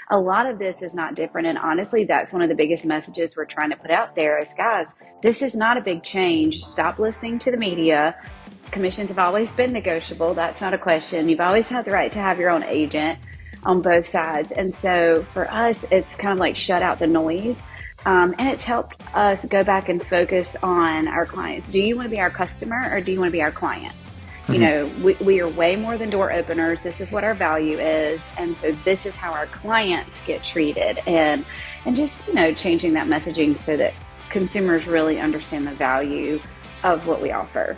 a lot of this is not different. And honestly, that's one of the biggest messages we're trying to put out there is, guys, this is not a big change. Stop listening to the media. Commissions have always been negotiable. That's not a question. You've always had the right to have your own agent on both sides. And so for us, it's kind of like shut out the noise. And it's helped us go back and focus on our clients. Do you want to be our customer or do you want to be our client? You know, we are way more than door openers. This is what our value is. And so this is how our clients get treated. And just, you know, changing that messaging so that consumers really understand the value of what we offer.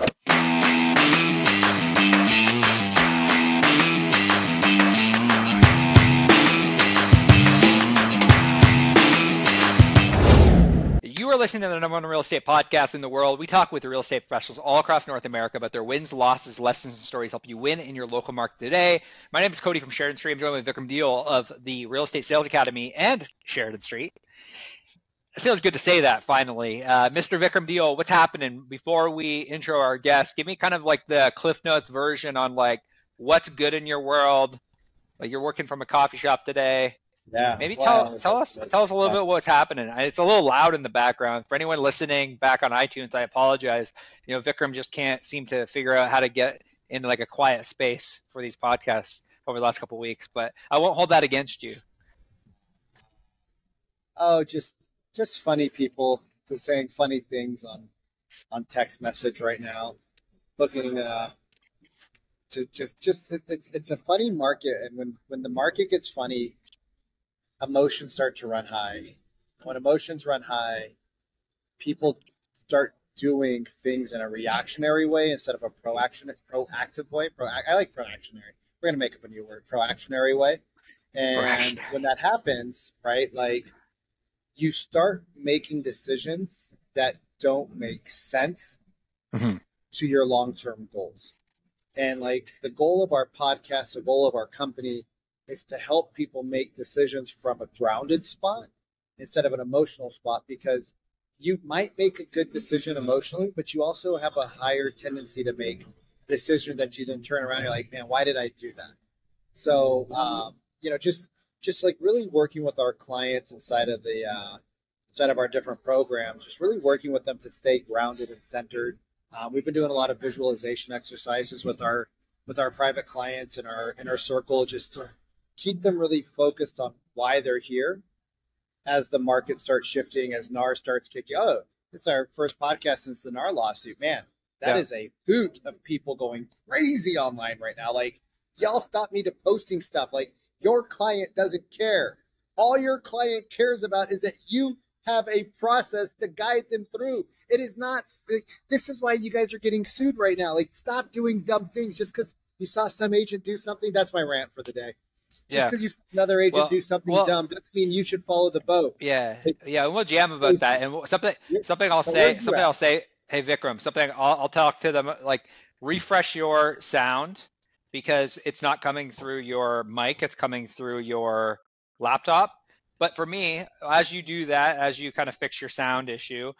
You are listening to the #1 real estate podcast in the world. We talk with the real estate professionals all across North America about their wins, losses, lessons, and stories help you win in your local market today. My name is Cody from Sheridan Street. I'm joined with Vikram Deol of the Real Estate Sales Academy and Sheridan Street. It feels good to say that finally. Mr. Vikram Deol, what's happening? Before we intro our guest, give me kind of like the Cliff Notes version on like what's good in your world. Like you're working from a coffee shop today. Yeah. Maybe tell us a little bit what's happening. It's a little loud in the background. For anyone listening back on iTunes, I apologize. You know, Vikram just can't seem to figure out how to get into like a quiet space for these podcasts over the last couple of weeks, but I won't hold that against you. Oh, just funny people just saying funny things on text message right now. Looking to just it's a funny market, and when the market gets funny, emotions start to run high. When emotions run high, people start doing things in a reactionary way instead of a proactive way. I like proactionary. We're going to make up a new word, proactionary way. And when that happens, right, like you start making decisions that don't make sense to your long-term goals. And like the goal of our podcast, the goal of our company is to help people make decisions from a grounded spot instead of an emotional spot, because you might make a good decision emotionally, but you also have a higher tendency to make a decision that you then turn around and you're like, man, why did I do that? So, you know, just like really working with our clients inside of our different programs, just really working with them to stay grounded and centered. We've been doing a lot of visualization exercises with our private clients in our circle, just to keep them really focused on why they're here as the market starts shifting, as NAR starts kicking. Oh, it's our first podcast since the NAR lawsuit. Man, that is a hoot of people going crazy online right now. Like, y'all stop me to posting stuff. Like, your client doesn't care. All your client cares about is that you have a process to guide them through. It is not, this is why you guys are getting sued right now. Like, stop doing dumb things just because you saw some agent do something. That's my rant for the day. Just because you see another agent do something dumb doesn't mean you should follow the boat. Yeah, and we'll jam about that. And something I'll say, hey Vikram, something I'll talk to them, like refresh your sound, because it's not coming through your mic, it's coming through your laptop. But for me, as you do that, as you kind of fix your sound issue,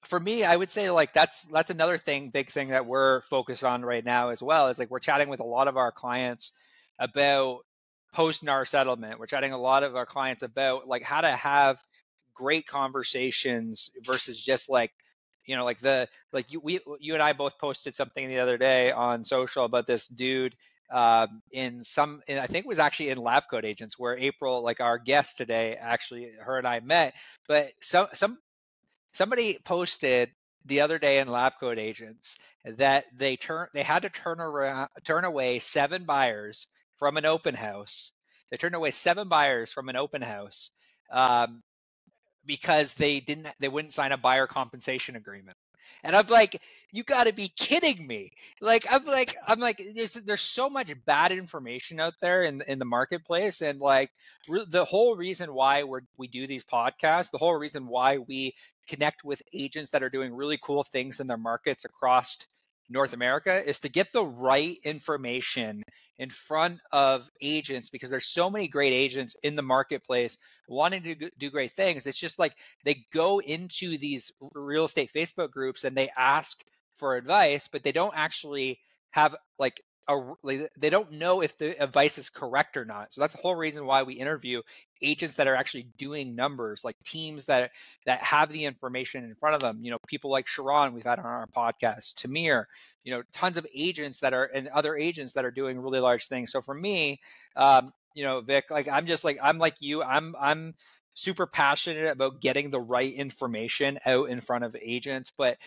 for me, I would say like that's another big thing that we're focused on right now as well, is like we're chatting with a lot of our clients about post-NAR settlement. We're chatting a lot of our clients about like how to have great conversations versus just like, you know, like you and I both posted something the other day on social about this dude I think it was actually in Lab Coat Agents, where April, like our guest today, actually her and I met. But somebody posted the other day in Lab Coat Agents that they had to turn away 7 buyers from an open house. They turned away 7 buyers from an open house because they wouldn't sign a buyer compensation agreement. And I'm like, you got to be kidding me! Like I'm like, there's so much bad information out there in the marketplace, and like the whole reason why we do these podcasts, the whole reason why we connect with agents that are doing really cool things in their markets across North America is to get the right information in front of agents, because there's so many great agents in the marketplace wanting to do great things. It's just like they go into these real estate Facebook groups and they ask for advice, but they don't actually have like they don't know if the advice is correct or not. So that's the whole reason why we interview agents that are actually doing numbers, like teams that have the information in front of them. People like Sharon we've had on our podcast, Tamir, tons of agents that are and other agents that are doing really large things. So for me, Vic, like I'm like you, I'm super passionate about getting the right information out in front of agents. But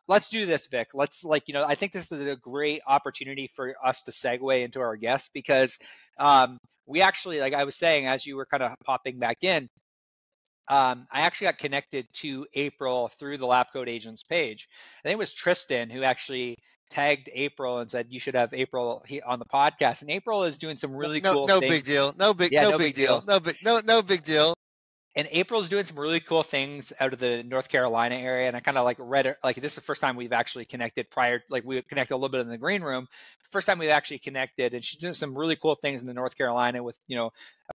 let's do this, Vic. Let's I think this is a great opportunity for us to segue into our guests, because we actually, like I was saying, as you were kind of popping back in, I actually got connected to April through the Lap Code Agents page. I think it was Tristan who actually tagged April and said you should have April on the podcast. And April is doing some really cool No things. big deal. No big deal. No big deal. And April's doing some really cool things out of the North Carolina area. And I kind of like read it, like this is the first time we've actually connected prior, like we connected a little bit in the green room. First time we've actually connected, and she's doing some really cool things in the North Carolina with, a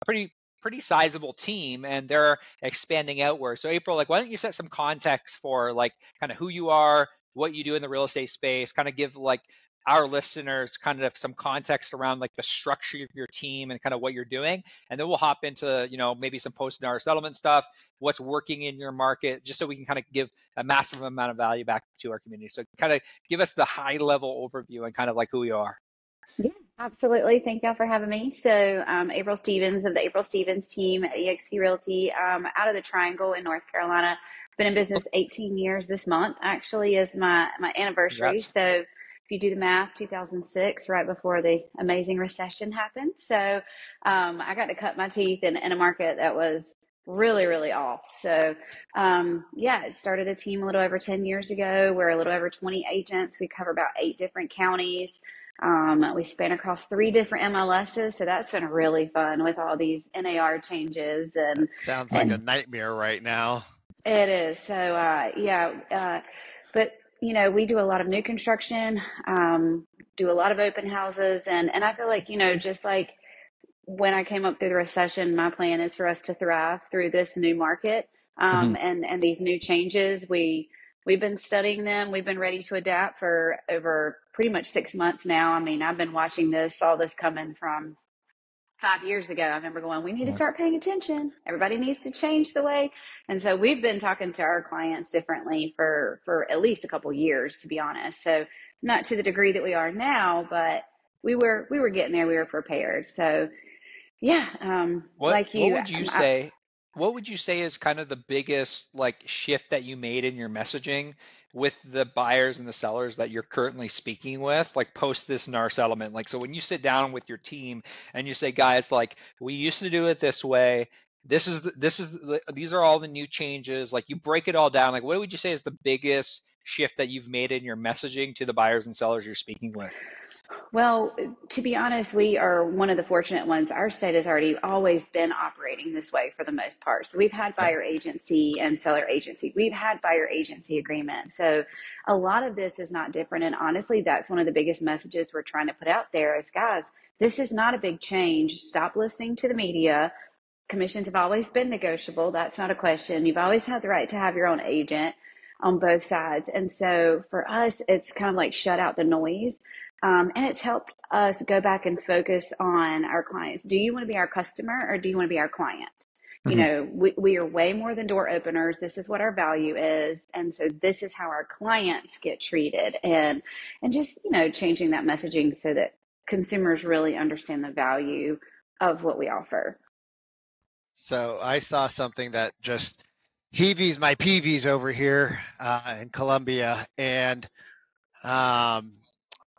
pretty sizable team, and they're expanding outward. So April, like, why don't you set some context for like kind of who you are, what you do in the real estate space, kind of give like our listeners kind of some context around like the structure of your team and kind of what you're doing. And then we'll hop into, maybe some post-NAR settlement stuff, what's working in your market, just so we can kind of give a massive amount of value back to our community. So kind of give us the high level overview and kind of like who you are. Yeah, absolutely. Thank y'all for having me. So, April Stevens of the April Stevens team at eXp Realty, out of the Triangle in North Carolina. Been in business 18 years this month, actually, is my anniversary. Congrats. So, if you do the math, 2006, right before the amazing recession happened. So, I got to cut my teeth in a market that was really, really off. So, it started a team a little over 10 years ago. We're a little over 20 agents. We cover about 8 different counties. We span across 3 different MLSs, so that's been really fun with all these NAR changes. And that sounds like a nightmare right now. It is. So, but we do a lot of new construction, do a lot of open houses, and I feel like, just like when I came up through the recession, my plan is for us to thrive through this new market, and these new changes. We've been studying them. We've been ready to adapt for over pretty much 6 months now. I mean, I've been watching all this coming from 5 years ago. I remember going, we need to start paying attention. Everybody needs to change the way. And so we've been talking to our clients differently for at least a couple of years, to be honest. So not to the degree that we are now, but we were getting there. We were prepared. So yeah, What would you say? What would you say is kind of the biggest like shift that you made in your messaging with the buyers and the sellers that you're currently speaking with, like post this NAR settlement? Like, so when you sit down with your team and you say, guys, like we used to do it this way. These are all the new changes. Like you break it all down. Like, what would you say is the biggest shift that you've made in your messaging to the buyers and sellers you're speaking with? Well, to be honest, we are one of the fortunate ones. Our state has already always been operating this way for the most part. So we've had buyer agency and seller agency. We've had buyer agency agreements. So a lot of this is not different. And honestly, that's one of the biggest messages we're trying to put out there is, guys, this is not a big change. Stop listening to the media. Commissions have always been negotiable. That's not a question. You've always had the right to have your own agent on both sides. And so for us, it's kind of like shut out the noise. And it's helped us go back and focus on our clients. Do you want to be our customer or do you want to be our client? We are way more than door openers. This is what our value is. And so this is how our clients get treated, and just, changing that messaging so that consumers really understand the value of what we offer. So I saw something that just heavies my peevies over here in Columbia. And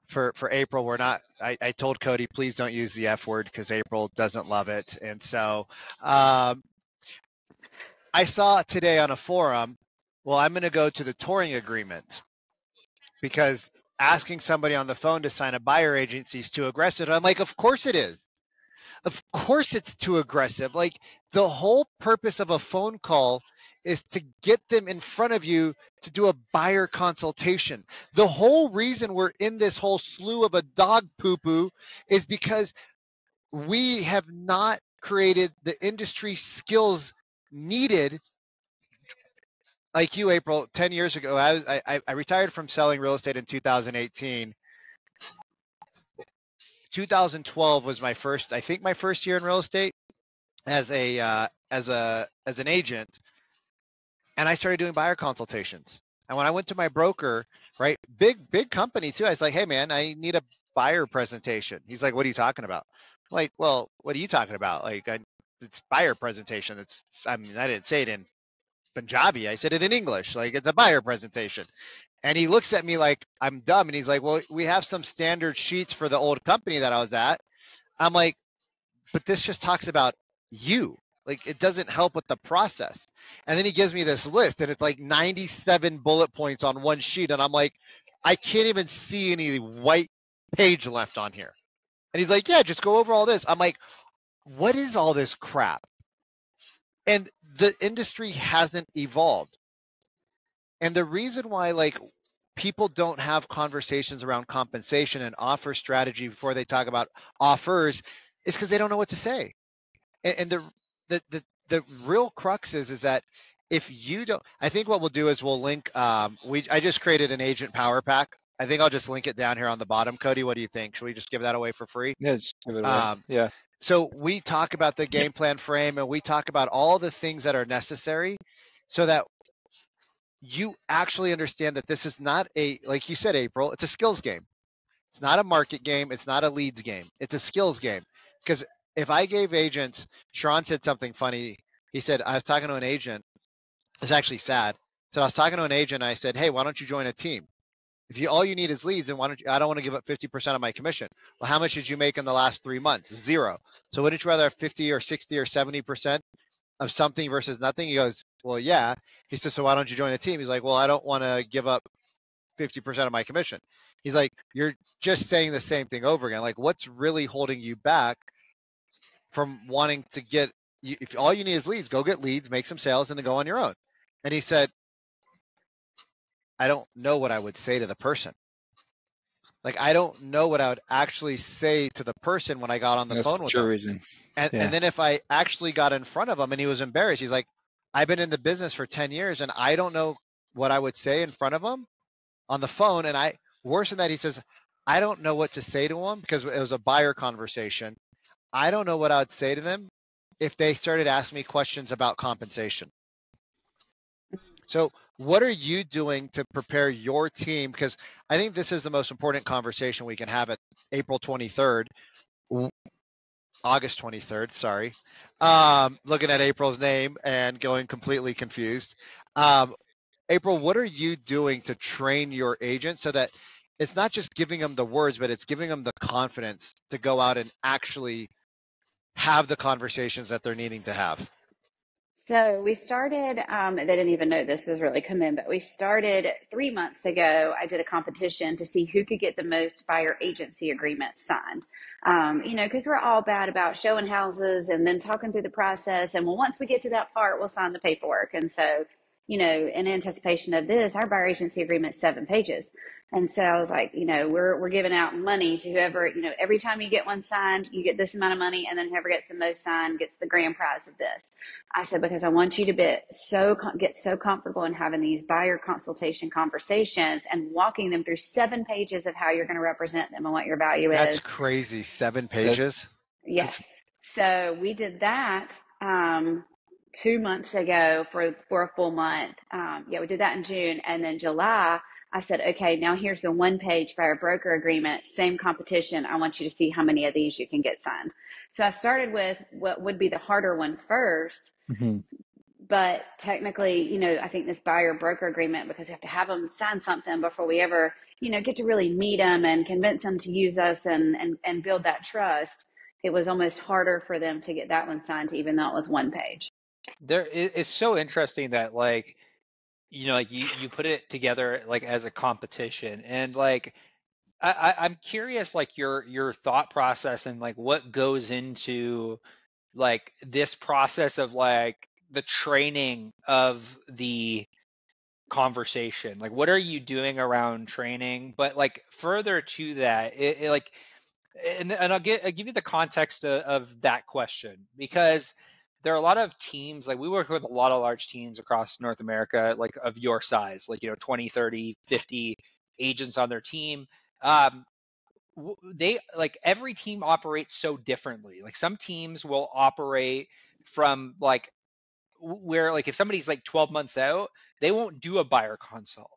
for April, we're not, I told Cody, please don't use the F word because April doesn't love it. And so I saw today on a forum, well, I'm going to go to the touring agreement because asking somebody on the phone to sign a buyer agency is too aggressive. I'm like, of course it is. Of course it's too aggressive. Like the whole purpose of a phone call is to get them in front of you to do a buyer consultation. The whole reason we're in this whole slew of a dog poo-poo is because we have not created the industry skills needed. Like you, April, 10 years ago, I retired from selling real estate in 2018. 2012 was my first year in real estate as an agent, and I started doing buyer consultations. And when I went to my broker, right, big company too, I was like, hey man, I need a buyer presentation. He's like, what are you talking about? I'm like, well, what are you talking about? Like, it's buyer presentation. I didn't say it in Punjabi. I said it in English. Like, it's a buyer presentation. And he looks at me like I'm dumb. And he's like, well, we have some standard sheets for the old company that I was at. I'm like, but this just talks about you. Like, it doesn't help with the process. And then he gives me this list, and it's like 97 bullet points on one sheet. And I'm like, I can't even see any white page left on here. And he's like, yeah, just go over all this. I'm like, what is all this crap? And the industry hasn't evolved. And the reason why, like, people don't have conversations around compensation and offer strategy before they talk about offers is because they don't know what to say. And the real crux is that if you don't, I think what we'll do is we'll link. I just created an agent power pack. I think I'll just link it down here on the bottom. Cody, what do you think? Should we just give that away for free? Yeah, just give it away. Yeah. So we talk about the game plan frame, and we talk about all the things that are necessary so that you actually understand that this is not like you said, April, it's a skills game. It's not a market game. It's not a leads game. It's a skills game. Because if I gave agents, Sharon said something funny. He said, I was talking to an agent. It's actually sad. So I was talking to an agent, and I said, hey, why don't you join a team? If all you need is leads, then I don't want to give up 50% of my commission. Well, how much did you make in the last 3 months? 0. So wouldn't you rather have 50 or 60 or 70% of something versus nothing? He goes, well, yeah. He said, so why don't you join a team? He's like, well, I don't want to give up 50% of my commission. He's like, you're just saying the same thing over again. Like, what's really holding you back from wanting to get, if all you need is leads, go get leads, make some sales, and then go on your own. And he said, I don't know what I would say to the person. Like, I don't know what I would actually say to the person when I got on the phone with them. Reason. And then if I actually got in front of him and he was embarrassed, he's like, I've been in the business for 10 years and I don't know what I would say in front of him on the phone. And worse than that, he says, I don't know what to say to him because it was a buyer conversation. I don't know what I would say to them if they started asking me questions about compensation. So what are you doing to prepare your team? Because I think this is the most important conversation we can have at August 23rd, sorry. Looking at April's name and going completely confused. April, what are you doing to train your agent so that it's not just giving them the words, but it's giving them the confidence to go out and actually have the conversations that they're needing to have? So we started, they didn't even know this was really coming, but we started 3 months ago. I did a competition to see who could get the most buyer agency agreements signed. Because we're all bad about showing houses and then talking through the process. And well, once we get to that part, we'll sign the paperwork. And so, in anticipation of this, our buyer agency agreement is 7 pages. And so I was like, we're giving out money to whoever, every time you get one signed, you get this amount of money. And then whoever gets the most signed gets the grand prize of this. I said, because I want you to get so comfortable in having these buyer consultation conversations and walking them through 7 pages of how you're going to represent them and what your value is. That's crazy. 7 pages? Yes. So we did that 2 months ago for a full month. We did that in June. And then July, I said, okay, now here's the 1-page buyer broker agreement, same competition. I want you to see how many of these you can get signed. So I started with what would be the harder one first. Mm-hmm. But technically, I think this buyer broker agreement, because we have to have them sign something before we ever, get to really meet them and convince them to use us and build that trust. It was almost harder for them to get that one signed, even though it was 1 page. It's so interesting that you put it together like as a competition, and like I'm curious, like your thought process and like what goes into like this process of like the training of the conversation. Like, what are you doing around training? But like further to that, and I'll give you the context of that question, because there are a lot of teams, like we work with a lot of large teams across North America, like of your size, like 20, 30, 50 agents on their team. they like every team operates so differently. Like some teams will operate from like where like if somebody's like 12 months out, they won't do a buyer consult.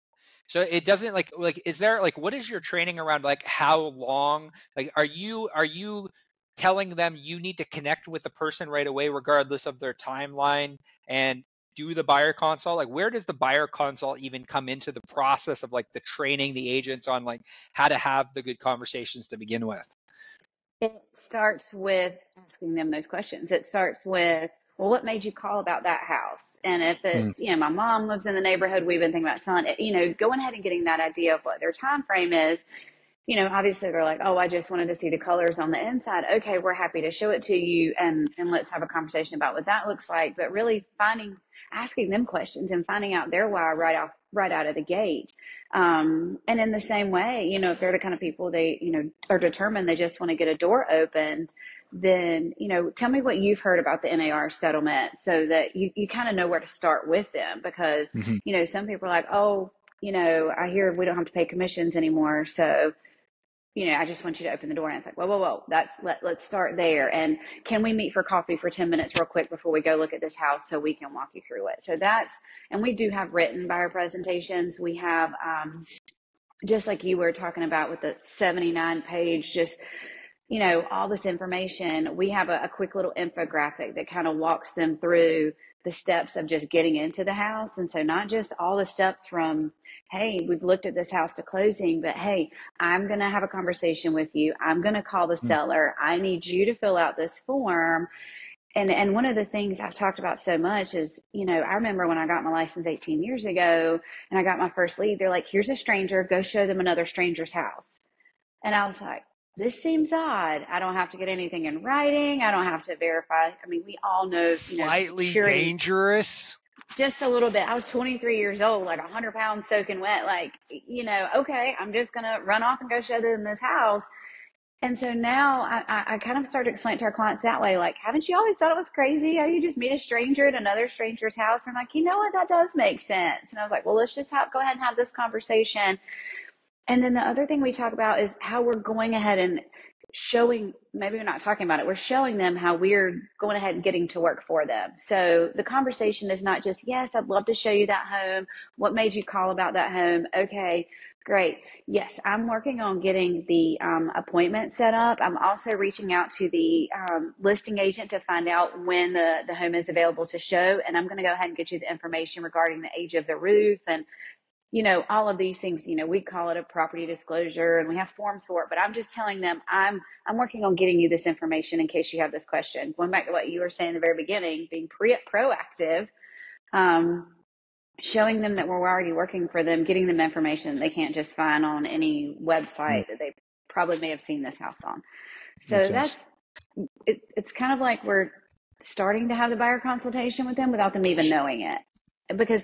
So it doesn't like is there like what is your training around like how long like are you telling them you need to connect with the person right away regardless of their timeline and do the buyer consult? Like where does the buyer consult even come into the process of like the training the agents on like how to have the good conversations to begin with? It starts with asking them those questions. It starts with, well, what made you call about that house? And if Mm. it's, my mom lives in the neighborhood, we've been thinking about selling it, going ahead and getting that idea of what their time frame is. Obviously they're like, oh, I just wanted to see the colors on the inside. Okay, we're happy to show it to you and let's have a conversation about what that looks like. But really asking them questions and finding out their why right out of the gate. And in the same way, if they're the kind of people they, are determined they just want to get a door opened, then, tell me what you've heard about the NAR settlement so that you kind of know where to start with them because, Mm-hmm. some people are like, oh, I hear we don't have to pay commissions anymore. So, I just want you to open the door. And it's like, whoa. Let's start there. And can we meet for coffee for 10 minutes real quick before we go look at this house so we can walk you through it? So and we do have written buyer presentations. We have, just like you were talking about with the 79 page, just, all this information. We have a quick little infographic that kind of walks them through the steps of just getting into the house. And so not just all the steps from, hey, we've looked at this house to closing, but hey, I'm going to have a conversation with you. I'm going to call the seller. I need you to fill out this form. And one of the things I've talked about so much is, I remember when I got my license 18 years ago and I got my first lead, they're like, here's a stranger, go show them another stranger's house. And I was like, this seems odd. I don't have to get anything in writing. I don't have to verify. I mean, we all know, Slightly security, dangerous. just a little bit. I was 23 years old, like 100 pounds soaking wet. Like, okay, I'm just going to run off and go show them this house. And so now I kind of started explaining to our clients that way, like, haven't you always thought it was crazy how you just meet a stranger at another stranger's house? And like, you know what, that does make sense. And I was like, well, let's just go ahead and have this conversation. And then the other thing we talk about is how we're going ahead and showing, maybe we're not talking about it, we're showing them how we're going ahead and getting to work for them. So the conversation is not just, yes, I'd love to show you that home. What made you call about that home? Okay, great. Yes, I'm working on getting the appointment set up. I'm also reaching out to the listing agent to find out when the home is available to show. And I'm going to go ahead and get you the information regarding the age of the roof and all of these things, we call it a property disclosure and we have forms for it, but I'm just telling them I'm working on getting you this information in case you have this question. Going back to what you were saying in the very beginning, being proactive, showing them that we're already working for them, getting them information they can't just find on any website that they probably may have seen this house on. So it's kind of like we're starting to have the buyer consultation with them without them even knowing it, because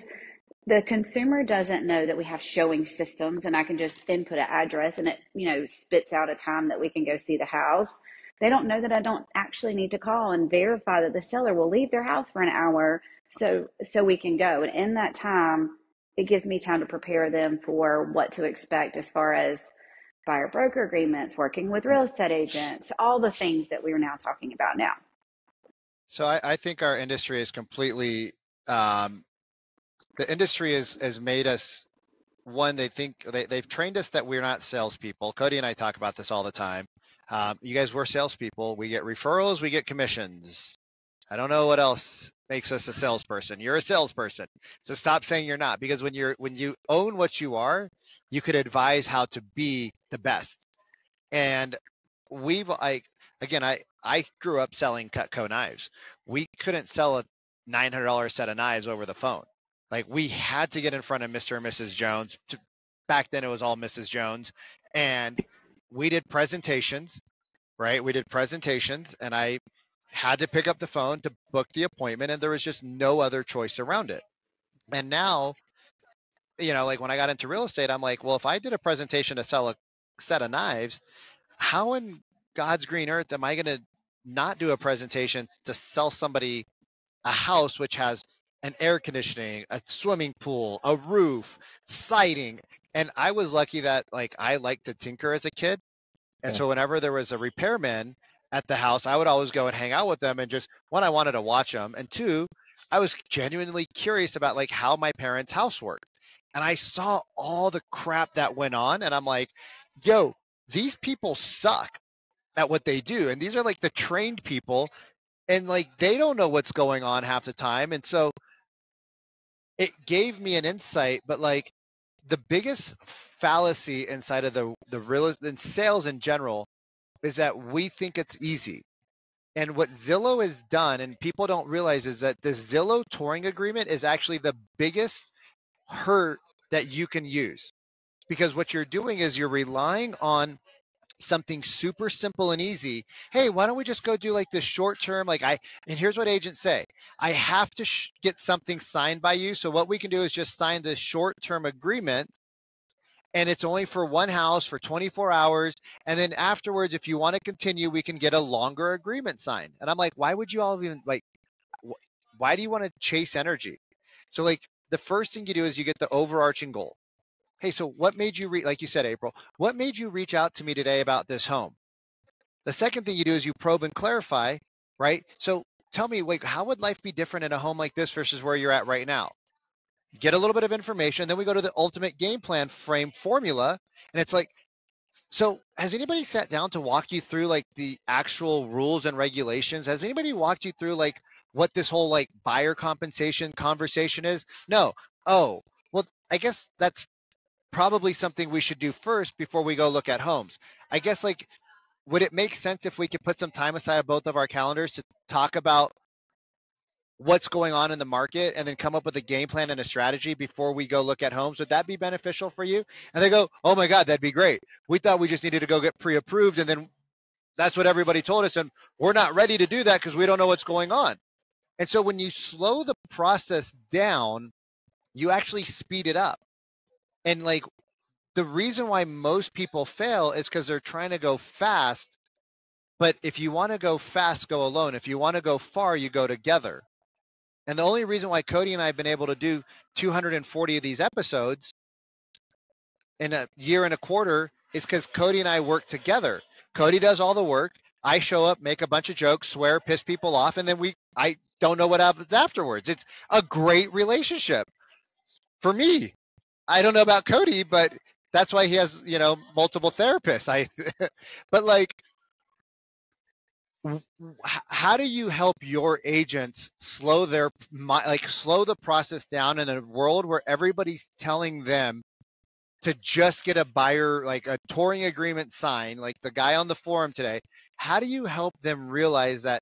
the consumer doesn't know that we have showing systems and I can just input an address and it, spits out a time that we can go see the house. They don't know that I don't actually need to call and verify that the seller will leave their house for an hour so we can go. And in that time, it gives me time to prepare them for what to expect as far as buyer broker agreements, working with real estate agents, all the things that we're now talking about now. So I think our industry is completely the industry has made us one. They've trained us that we're not salespeople. Cody and I talk about this all the time. You guys were salespeople. We get referrals, we get commissions. I don't know what else makes us a salesperson. You're a salesperson. So stop saying you're not, because when you own what you are, you could advise how to be the best. And I grew up selling Cutco knives. We couldn't sell a $900 set of knives over the phone. Like, we had to get in front of Mr. and Mrs. Jones. Back then it was all Mrs. Jones. And we did presentations, right? We did presentations and I had to pick up the phone to book the appointment, and there was just no other choice around it. And now, like when I got into real estate, I'm like, well, if I did a presentation to sell a set of knives, how in God's green earth am I going to not do a presentation to sell somebody a house which has an air conditioning, a swimming pool, a roof, siding? And I was lucky that I liked to tinker as a kid. And so whenever there was a repairman at the house, I would always go and hang out with them, and just, one, I wanted to watch them, and two, I was genuinely curious about like how my parents' house worked. And I saw all the crap that went on, and I'm like, yo, these people suck at what they do. And these are like the trained people, and like they don't know what's going on half the time. And so it gave me an insight, but like the biggest fallacy inside of the real in sales in general is that we think it's easy. And what Zillow has done, and people don't realize, is that the Zillow touring agreement is actually the biggest hurt that you can use. Because what you're doing is you're relying on something super simple and easy. Hey, why don't we just go do like this short term? And here's what agents say: I have to get something signed by you. So what we can do is just sign this short term agreement, and it's only for one house for 24 hours. And then afterwards, if you want to continue, we can get a longer agreement signed. And I'm like, why would you all even why do you want to chase energy? So like the first thing you do is you get the overarching goal. Hey, so what made you, like you said, April, what made you reach out to me today about this home? The second thing you do is you probe and clarify, right? So tell me, like, how would life be different in a home like this versus where you're at right now? You get a little bit of information, then we go to the ultimate game plan frame formula. And it's like, so has anybody sat down to walk you through like the actual rules and regulations? Has anybody walked you through like what this whole like buyer compensation conversation is? No. Oh, well, I guess that's probably something we should do first before we go look at homes. I guess, like, would it make sense if we could put some time aside of both of our calendars to talk about what's going on in the market and then come up with a game plan and a strategy before we go look at homes? Would that be beneficial for you? And they go, oh my God, that'd be great. We thought we just needed to go get pre-approved, and then that's what everybody told us, and we're not ready to do that because we don't know what's going on. And so when you slow the process down, you actually speed it up. And like the reason why most people fail is because they're trying to go fast. But if you want to go fast, go alone. If you want to go far, you go together. And the only reason why Cody and I have been able to do 240 of these episodes in a year and a quarter is because Cody and I work together. Cody does all the work. I show up, make a bunch of jokes, swear, piss people off, and then I don't know what happens afterwards. It's a great relationship for me. I don't know about Cody, but that's why he has, multiple therapists. But like, how do you help your agents slow the process down in a world where everybody's telling them to just get a buyer, like a touring agreement signed, like the guy on the forum today? How do you help them realize that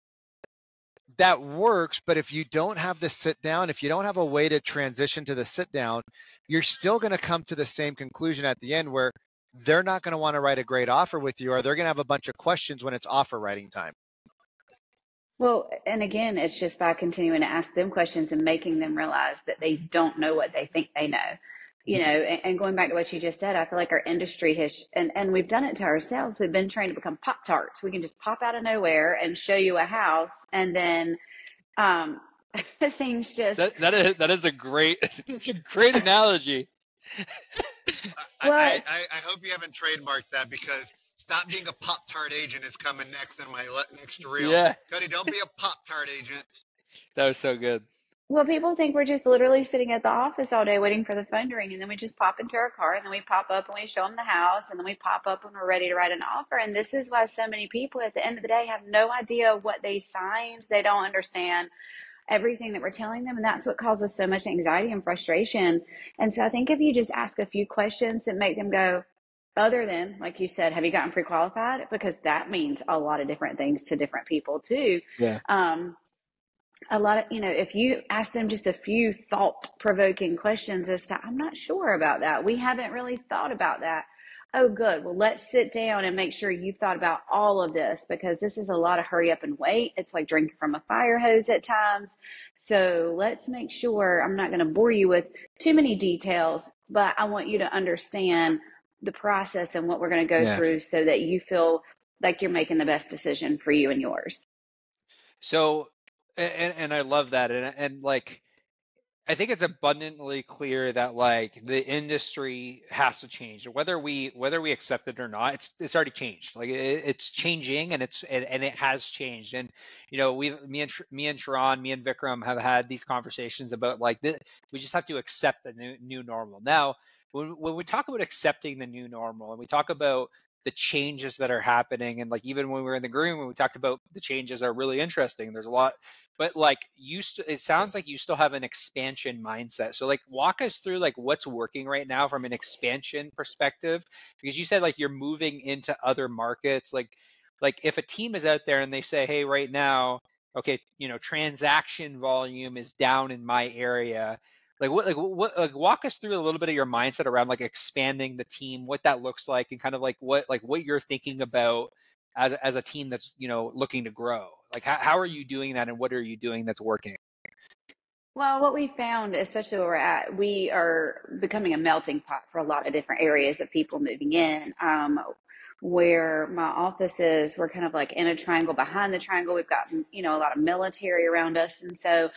works, but if you don't have the sit down, if you don't have a way to transition to the sit down, you're still going to come to the same conclusion at the end, where they're not going to want to write a great offer with you, or they're going to have a bunch of questions when it's offer writing time. Well, and again, it's just by continuing to ask them questions and making them realize that they don't know what they think they know. And going back to what you just said, I feel like our industry has, and we've done it to ourselves. We've been trained to become Pop-Tarts. We can just pop out of nowhere and show you a house, and then things just that is a great it's a great analogy. I hope you haven't trademarked that, because stop being a Pop-Tart agent is coming next in my next reel. Yeah. Cody, don't be a Pop-Tart agent. That was so good. Well, people think we're just literally sitting at the office all day waiting for the phone to ring, and then we just pop into our car, and then we pop up and we show them the house, and then we pop up when we're ready to write an offer. And this is why so many people at the end of the day have no idea what they signed. They don't understand everything that we're telling them, and that's what causes so much anxiety and frustration. And so I think if you just ask a few questions that make them go, other than, like you said, have you gotten pre-qualified? Because that means a lot of different things to different people too. Yeah. A lot of, if you ask them just a few thought-provoking questions as to, I'm not sure about that, we haven't really thought about that. Oh, good. Well, let's sit down and make sure you've thought about all of this, because this is a lot of hurry up and wait. It's like drinking from a fire hose at times. So let's make sure, I'm not going to bore you with too many details, but I want you to understand the process and what we're going to go through so that you feel like you're making the best decision for you and yours. So, and I love that. And like, I think it's abundantly clear that like the industry has to change, whether we accept it or not. It's already changed. Like it's changing, and it has changed. And me and Sharon, me and Vikram have had these conversations about like we just have to accept the new normal. Now, when we talk about accepting the new normal, and we talk about the changes that are happening, and like even when we were in the green room, we talked about the changes are really interesting. There's a lot, but like it sounds like you still have an expansion mindset. So like walk us through like what's working right now from an expansion perspective, because you said like you're moving into other markets. Like if a team is out there and they say, hey, right now, okay, transaction volume is down in my area. Like walk us through a little bit of your mindset around like expanding the team, what that looks like, and kind of like what you're thinking about as a team that's looking to grow. Like how are you doing that, and what are you doing that's working? Well, what we found, especially where we're at, we are becoming a melting pot for a lot of different areas of people moving in. Where my office is, we're kind of like in a triangle. Behind the triangle, we've got, a lot of military around us. And so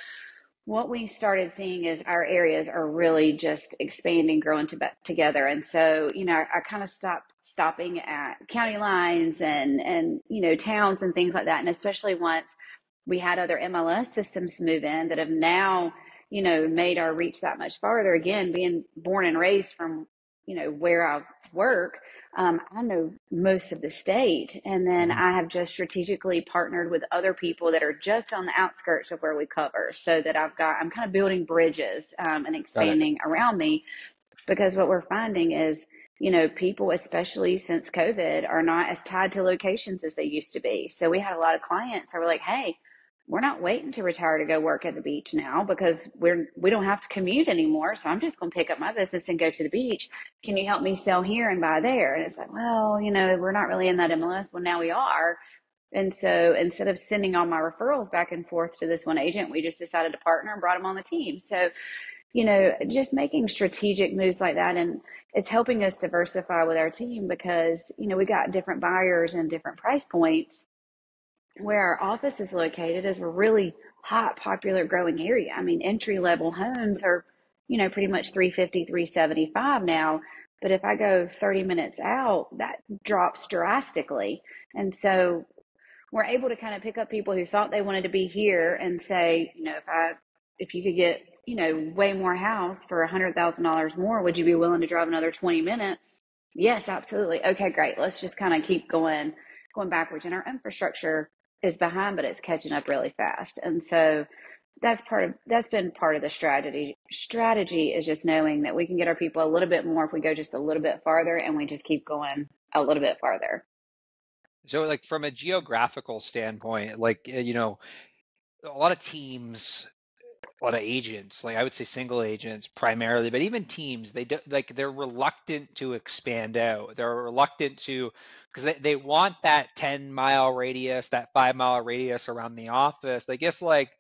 what we started seeing is our areas are really just expanding, growing together. And so, I kind of stopped stopping at county lines and, towns and things like that. And especially once we had other MLS systems move in that have now, made our reach that much farther. Again, being born and raised from, where I work, I know most of the state. And then Mhm. I have just strategically partnered with other people that are just on the outskirts of where we cover, so that I'm kind of building bridges and Got it. expanding around me, because what we're finding is, people, especially since COVID, are not as tied to locations as they used to be. So we had a lot of clients that were like, hey, we're not waiting to retire to go work at the beach now, because we don't have to commute anymore. So I'm just going to pick up my business and go to the beach. Can you help me sell here and buy there? And it's like, well, we're not really in that MLS. Well, now we are. And so instead of sending all my referrals back and forth to this one agent, we just decided to partner and brought them on the team. So, just making strategic moves like that. And it's helping us diversify with our team, because, we got different buyers and different price points. Where our office is located is a really hot, popular, growing area. I mean, entry level homes are, pretty much 350, 375 now. But if I go 30 minutes out, that drops drastically. And so we're able to kind of pick up people who thought they wanted to be here and say, if you could get, way more house for $100,000 more, would you be willing to drive another 20 minutes? Yes, absolutely. Okay, great. Let's just kind of keep going backwards. And our infrastructure is behind, but it's catching up really fast. And so that's been part of the strategy is just knowing that we can get our people a little bit more if we go just a little bit farther, and we just keep going a little bit farther. So like from a geographical standpoint, like a lot of teams, a lot of agents, like I would say single agents primarily, but even teams, they do, like they're reluctant to expand out. They're reluctant to, because they want that 10-mile radius, that 5-mile radius around the office. I guess like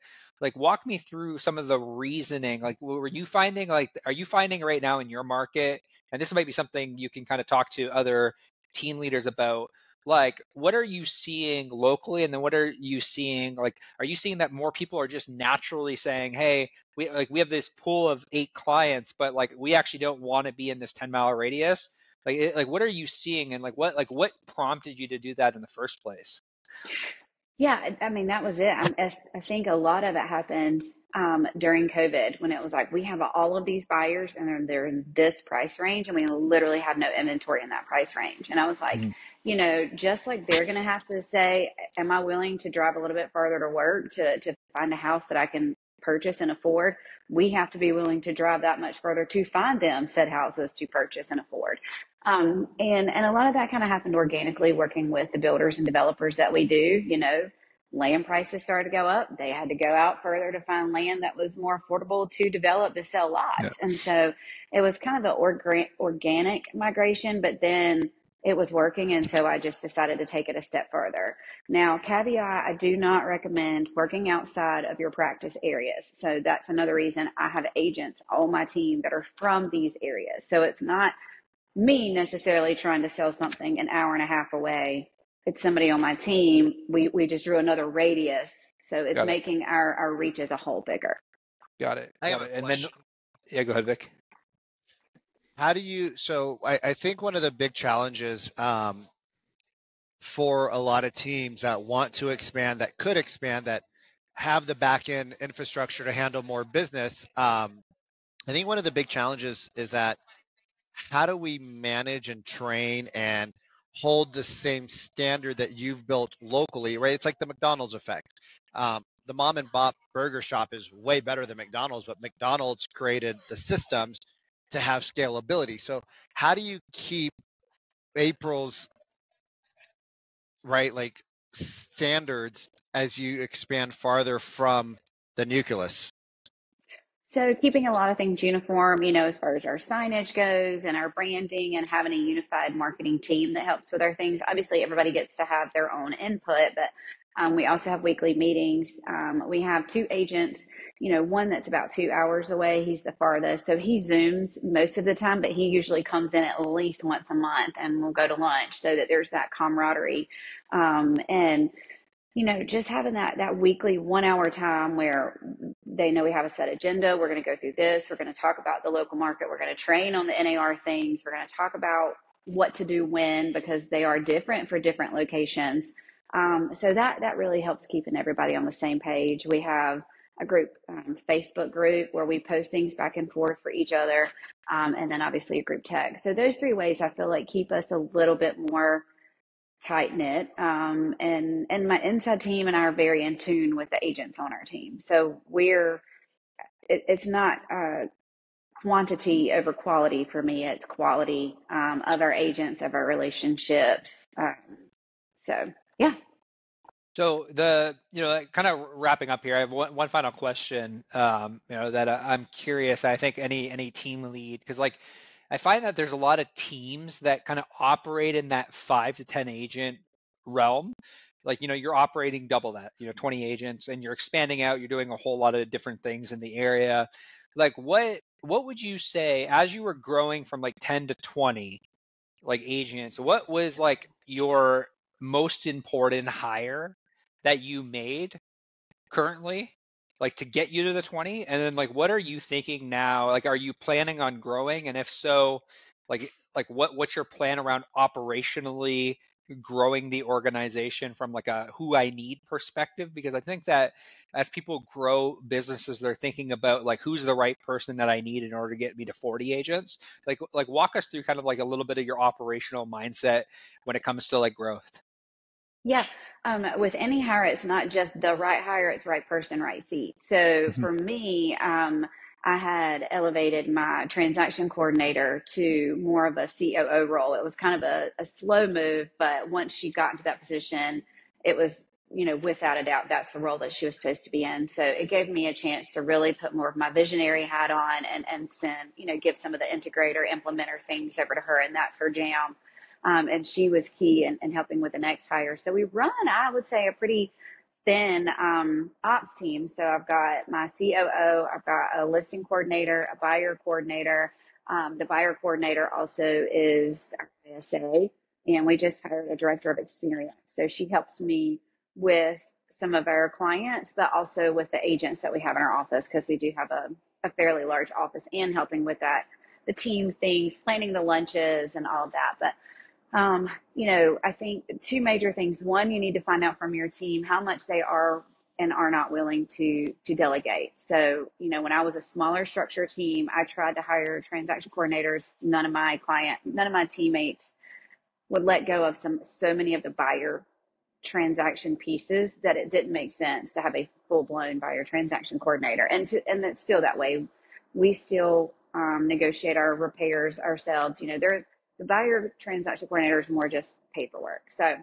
walk me through some of the reasoning. Like were you finding, like are you finding right now in your market, and this might be something you can kind of talk to other team leaders about, like what are you seeing locally, and then what are you seeing, like are you seeing that more people are just naturally saying, hey, we have this pool of 8 clients, but like we actually don't want to be in this 10-mile radius? Like what are you seeing, and like what prompted you to do that in the first place? Yeah, I mean, that was it. I think a lot of it happened during COVID, when it was like we have all of these buyers and they're in this price range, and we literally have no inventory in that price range. And I was like, Mhm. just like they're going to have to say, am I willing to drive a little bit farther to work to find a house that I can purchase and afford? We have to be willing to drive that much further to find them said houses to purchase and afford. And a lot of that kind of happened organically, working with the builders and developers that we do. Land prices started to go up. They had to go out further to find land that was more affordable to develop, to sell Yeah. lots. And so it was kind of an organic migration, but then it was working. And so I just decided to take it a step further. Now, caveat, I do not recommend working outside of your practice areas. So that's another reason I have agents on my team that are from these areas. So it's not me necessarily trying to sell something an hour and a half away. It's somebody on my team. We just drew another radius. So it's Got it. making our reach as a whole bigger. Got it. I have Got a it. And then, question. yeah, go ahead, Vic. How do you, so I think one of the big challenges for a lot of teams that want to expand, that could expand, that have the back end infrastructure to handle more business, I think one of the big challenges is that how do we manage and train and hold the same standard that you've built locally, right? It's like the McDonald's effect. The mom and pop burger shop is way better than McDonald's, but McDonald's created the systems to have scalability. So how do you keep April's, right, like standards as you expand farther from the nucleus? So keeping a lot of things uniform, as far as our signage goes and our branding and having a unified marketing team that helps with our things. Obviously, everybody gets to have their own input, but we also have weekly meetings. We have two agents, one that's about 2 hours away. He's the farthest. So he Zooms most of the time, but he usually comes in at least once a month and we'll go to lunch so that there's that camaraderie. And just having that weekly 1 hour time where they know we have a set agenda. We're going to go through this. We're going to talk about the local market. We're going to train on the NAR things. We're going to talk about what to do when, because they are different for different locations. So that really helps keeping everybody on the same page. We have a group, Facebook group, where we post things back and forth for each other. And then obviously a group text. So those three ways I feel like keep us a little bit more tight knit, and my inside team and I are very in tune with the agents on our team. So it's not quantity over quality for me. It's quality of our agents, of our relationships. So yeah. So like, kind of wrapping up here, I have one final question, that I'm curious. I think any team lead, because like I find that there's a lot of teams that kind of operate in that 5 to 10 agent realm. Like, you're operating double that, 20 agents, and you're expanding out, you're doing a whole lot of different things in the area. Like what would you say as you were growing from like 10 to 20 like agents, what was like your most important hire that you made currently, like to get you to the 20? And then like what are you thinking now? Like, are you planning on growing? And if so, what's your plan around operationally growing the organization from like a who I need perspective? Because I think that as people grow businesses, they're thinking about like who's the right person that I need in order to get me to 40 agents. Like walk us through kind of like a little bit of your operational mindset when it comes to like growth. Yeah. With any hire, it's not just the right hire, it's right person, right seat. So for me, I had elevated my transaction coordinator to more of a COO role. It was kind of a slow move, but once she got into that position, it was, without a doubt, that's the role that she was supposed to be in. So it gave me a chance to really put more of my visionary hat on and send, give some of the integrator, implementer things over to her, and that's her jam. And she was key in helping with the next hire. So we run, I would say, a pretty thin ops team. So I've got my COO, I've got a listing coordinator, a buyer coordinator. The buyer coordinator also is our ISA, and we just hired a director of experience. So she helps me with some of our clients, but also with the agents that we have in our office, because we do have a fairly large office, and helping with that, the team things, planning the lunches and all of that. But I think two major things. One, you need to find out from your team how much they are and are not willing to delegate. So, when I was a smaller structure team, I tried to hire transaction coordinators. None of my teammates would let go of so many of the buyer transaction pieces that it didn't make sense to have a full-blown buyer transaction coordinator. And that's still that way. We still negotiate our repairs ourselves. The buyer transaction coordinator is more just paperwork. So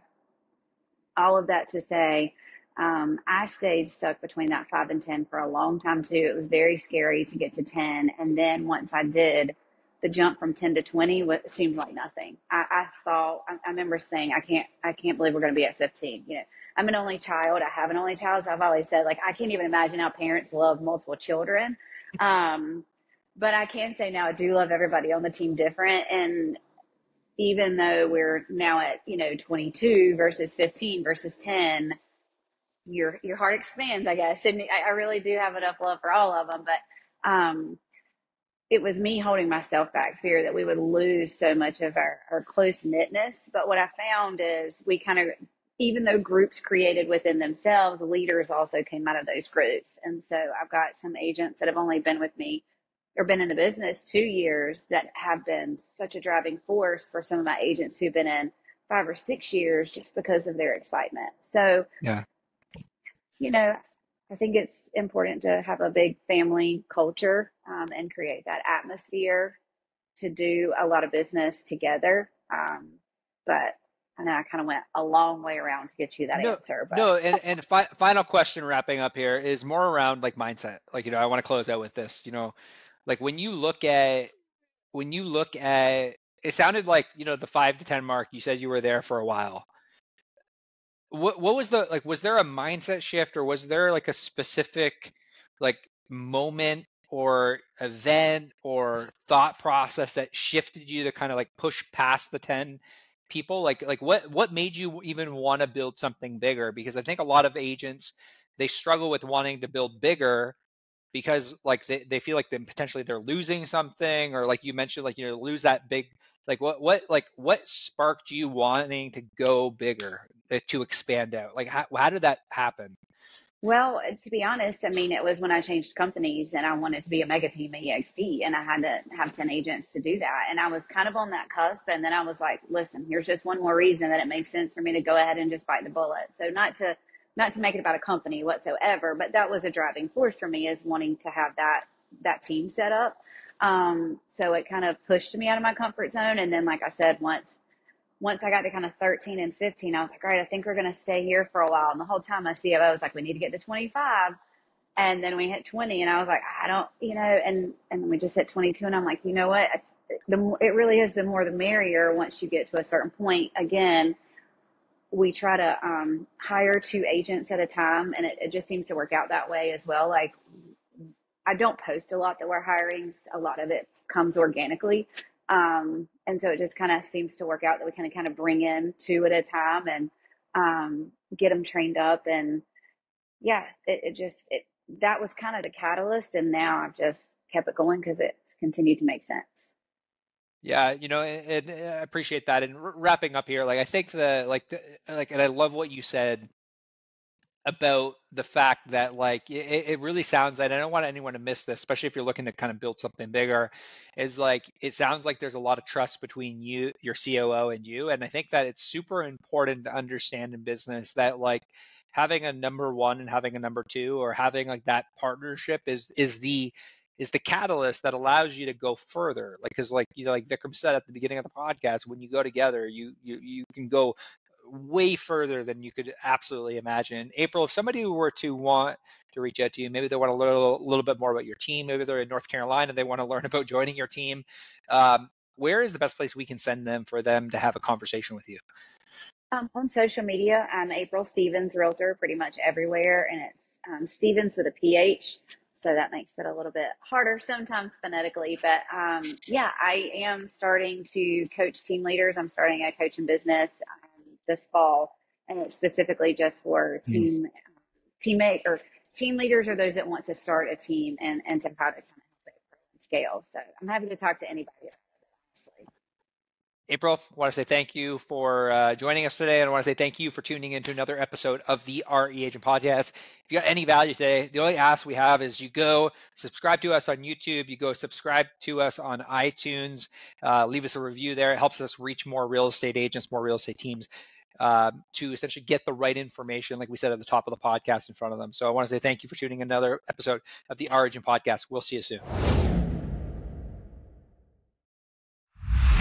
all of that to say, I stayed stuck between that 5 and 10 for a long time too. It was very scary to get to 10. And then once I did, the jump from 10 to 20 seemed like nothing. I remember saying, I can't believe we're going to be at 15. I'm an only child. I have an only child. So I've always said, like, I can't even imagine how parents love multiple children. But I can say now I do love everybody on the team different. And even though we're now at, 22 versus 15 versus 10, your heart expands, I guess. And I really do have enough love for all of them, but it was me holding myself back, fear that we would lose so much of our close knitness. But what I found is we kind of, even though groups created within themselves, leaders also came out of those groups. And so I've got some agents that have only been with me or been in the business 2 years that have been such a driving force for some of my agents who've been in 5 or 6 years just because of their excitement. So, Yeah. you know, I think it's important to have a big family culture and create that atmosphere to do a lot of business together. But I know I kind of went a long way around to get you that answer. But No, and final question wrapping up here is more around like mindset. Like, I want to close out with this, like when you look at it sounded like, the 5 to 10 mark, you said you were there for a while. What was was there a mindset shift, or was there like a specific like moment or event or thought process that shifted you to kind of like push past the 10 people? Like what made you even want to build something bigger? Because I think a lot of agents, they struggle with wanting to build bigger because like they feel like potentially they're losing something, or like you mentioned, like, lose that big, like what sparked you wanting to go bigger, to expand out? Like how did that happen? well, to be honest, I mean, it was when I changed companies and I wanted to be a mega team at EXP, and I had to have 10 agents to do that. And I was kind of on that cusp. And then I was like, listen, here's just one more reason that it makes sense for me to go ahead and just bite the bullet. So not to make it about a company whatsoever, but that was a driving force for me, is wanting to have that team set up. So it kind of pushed me out of my comfort zone. And then, like I said, once I got to kind of 13 and 15, I was like, all right, I think we're going to stay here for a while. And the whole time my CFO was like, we need to get to 25. And then we hit 20, and I was like, I don't, and then we just hit 22. And I'm like, you know what? It really is the more the merrier. Once you get to a certain point, again, we try to hire 2 agents at a time. And it just seems to work out that way as well. Like, I don't post a lot that we're hiring. A lot of it comes organically. And so it just kind of seems to work out that we kind of bring in 2 at a time and get them trained up. And yeah, that was kind of the catalyst. And now I've just kept it going because it's continued to make sense. Yeah, and I appreciate that. And wrapping up here, like I think and I love what you said about the fact that like it really sounds, and I don't want anyone to miss this, especially if you're looking to kind of build something bigger, is like it sounds like there's a lot of trust between you, your COO, and you. And I think that it's super important to understand in business that like having a number 1 and having a number 2, or having like that partnership is the catalyst that allows you to go further. Like, because like like Vikram said at the beginning of the podcast, when you go together, you can go way further than you could absolutely imagine. April, if somebody were to want to reach out to you, maybe they want to learn a little bit more about your team, maybe they're in North Carolina, they want to learn about joining your team, where is the best place we can send them for them to have a conversation with you? On social media, I'm April Stevens, Realtor, pretty much everywhere, and it's Stevens with a PH, so that makes it a little bit harder sometimes phonetically. But yeah, I am starting to coach team leaders. I'm starting a coaching business this fall, and it's specifically just for teammate or team leaders, or those that want to start a team and to how to kind of help it scale. So I'm happy to talk to anybody, honestly. April, I want to say thank you for joining us today. And I want to say thank you for tuning into another episode of the RE Agent Podcast. If you got any value today, the only ask we have is you go subscribe to us on YouTube. You go subscribe to us on iTunes. Leave us a review there. It helps us reach more real estate agents, more real estate teams, to essentially get the right information, like we said at the top of the podcast, in front of them. So I want to say thank you for tuning in another episode of the RE Agent Podcast. We'll see you soon.